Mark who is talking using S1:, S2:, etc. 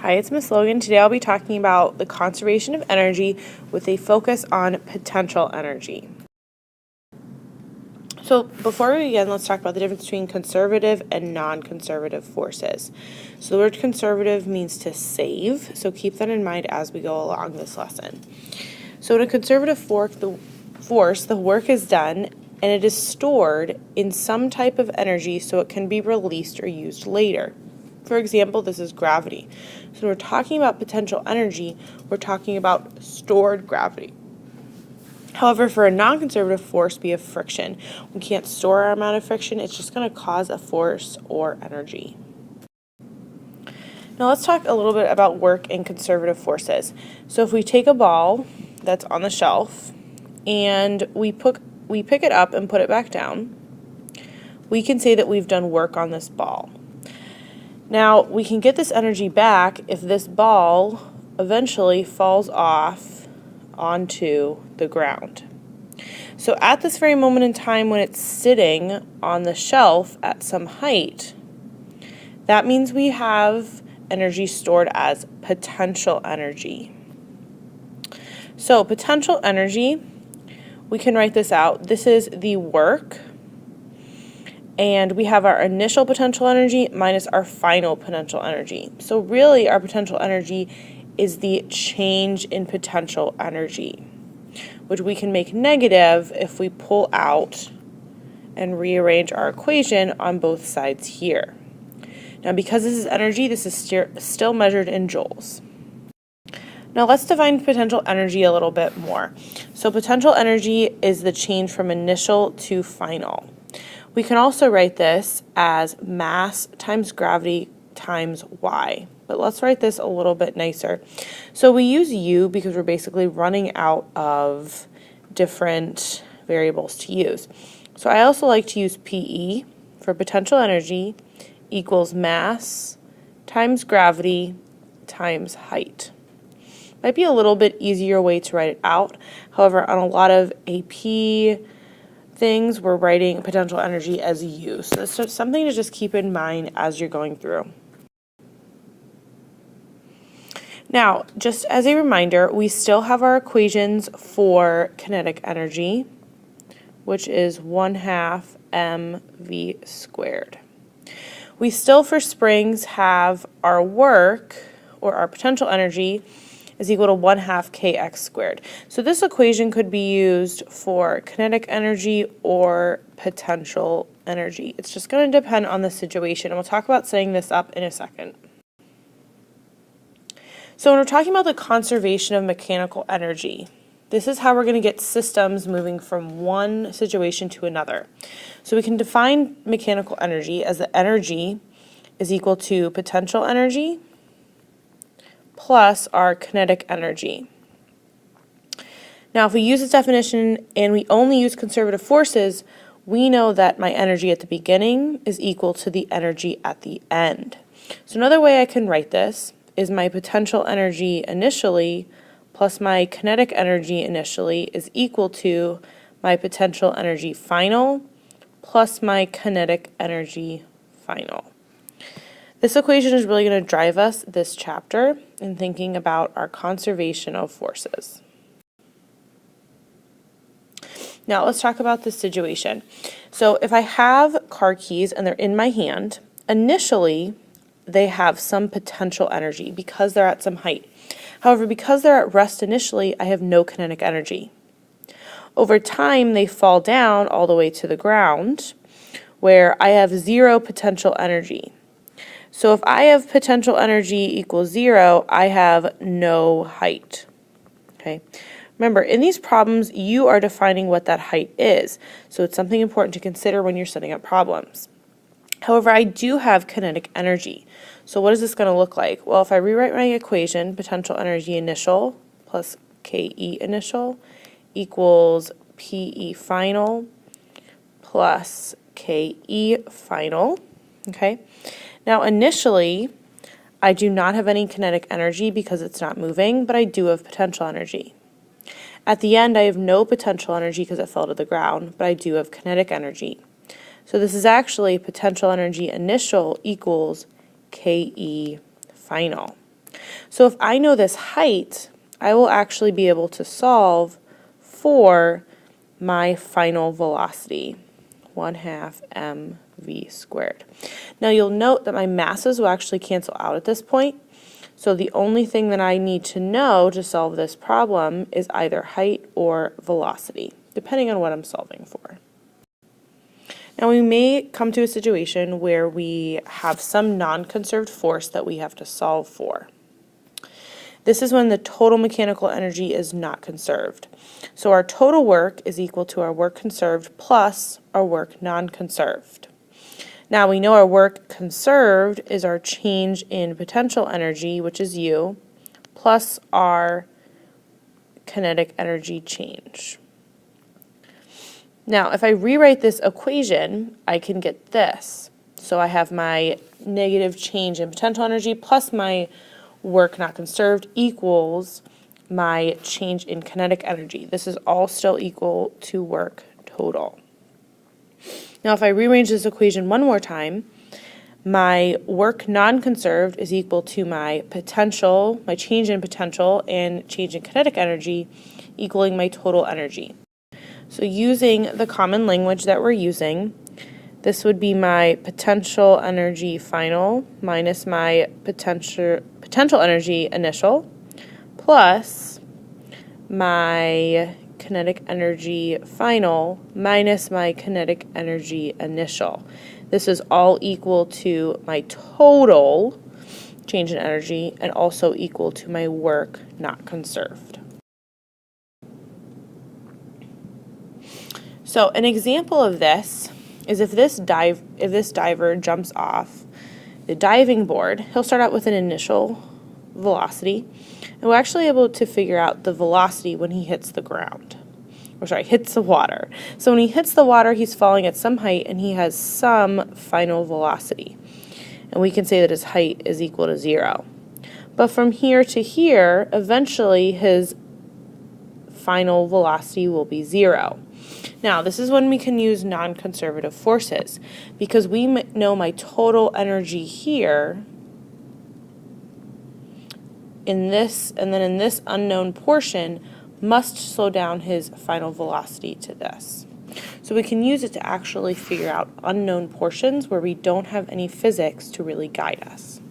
S1: Hi, it's Ms. Logan. Today I'll be talking about the conservation of energy with a focus on potential energy. So before we begin, let's talk about the difference between conservative and non-conservative forces. So the word conservative means to save, so keep that in mind as we go along this lesson. So in a conservative force, the work is done and it is stored in some type of energy so it can be released or used later. For example, this is gravity. So when we're talking about potential energy, we're talking about stored gravity. However, for a non-conservative force, we have friction. We can't store our amount of friction. It's just going to cause a force or energy. Now let's talk a little bit about work in conservative forces. So if we take a ball that's on the shelf and we pick it up and put it back down, we can say that we've done work on this ball. Now, we can get this energy back if this ball eventually falls off onto the ground. So at this very moment in time when it's sitting on the shelf at some height, that means we have energy stored as potential energy. So potential energy, we can write this out. This is the work, and we have our initial potential energy minus our final potential energy. So really our potential energy is the change in potential energy, which we can make negative if we pull out and rearrange our equation on both sides here. Now because this is energy, this is still measured in joules. Now let's define potential energy a little bit more. So potential energy is the change from initial to final. We can also write this as mass times gravity times y, but let's write this a little bit nicer. So we use u because we're basically running out of different variables to use. So I also like to use PE for potential energy equals mass times gravity times height. Might be a little bit easier way to write it out. However, on a lot of AP things, we're writing potential energy as U. So it's just something to just keep in mind as you're going through. Now, just as a reminder, we still have our equations for kinetic energy, which is 1/2 mv squared. We still, for springs, have our work, or our potential energy, is equal to 1/2 kx squared. So this equation could be used for kinetic energy or potential energy. It's just going to depend on the situation, and we'll talk about setting this up in a second. So when we're talking about the conservation of mechanical energy, this is how we're going to get systems moving from one situation to another. So we can define mechanical energy as the energy is equal to potential energy plus our kinetic energy. Now, if we use this definition and we only use conservative forces, we know that my energy at the beginning is equal to the energy at the end. So another way I can write this is my potential energy initially plus my kinetic energy initially is equal to my potential energy final plus my kinetic energy final. This equation is really going to drive us this chapter in thinking about our conservation of forces. Now let's talk about this situation. So if I have car keys and they're in my hand, initially they have some potential energy because they're at some height. However, because they're at rest initially, I have no kinetic energy. Over time, they fall down all the way to the ground where I have zero potential energy. So if I have potential energy equals 0, I have no height. Okay. Remember, in these problems, you are defining what that height is. So it's something important to consider when you're setting up problems. However, I do have kinetic energy. So what is this going to look like? Well, if I rewrite my equation, potential energy initial plus KE initial equals PE final plus KE final. Okay. Now, initially, I do not have any kinetic energy because it's not moving, but I do have potential energy. At the end, I have no potential energy because it fell to the ground, but I do have kinetic energy. So this is actually potential energy initial equals KE final. So if I know this height, I will actually be able to solve for my final velocity, 1/2 mv squared. Now you'll note that my masses will actually cancel out at this point. So the only thing that I need to know to solve this problem is either height or velocity, depending on what I'm solving for. Now we may come to a situation where we have some non-conserved force that we have to solve for. This is when the total mechanical energy is not conserved. So our total work is equal to our work conserved plus our work non-conserved. Now we know our work conserved is our change in potential energy, which is U, plus our kinetic energy change. Now if I rewrite this equation, I can get this. So I have my negative change in potential energy plus my work not conserved equals my change in kinetic energy. This is all still equal to work total. Now if I rearrange this equation one more time, my work non-conserved is equal to my potential, my change in potential and change in kinetic energy equaling my total energy. So using the common language that we're using, this would be my potential energy final minus my potential energy initial plus my kinetic energy final minus my kinetic energy initial. This is all equal to my total change in energy and also equal to my work not conserved. So an example of this is if this diver jumps off the diving board, he'll start out with an initial velocity, and we're actually able to figure out the velocity when he hits the ground. Hits the water. So when he hits the water, he's falling at some height and he has some final velocity. And we can say that his height is equal to 0. But from here to here, eventually his final velocity will be 0. Now, this is when we can use non-conservative forces, because we know my total energy here in this, and then in this unknown portion, must slow down his final velocity to this. So we can use it to actually figure out unknown portions where we don't have any physics to really guide us.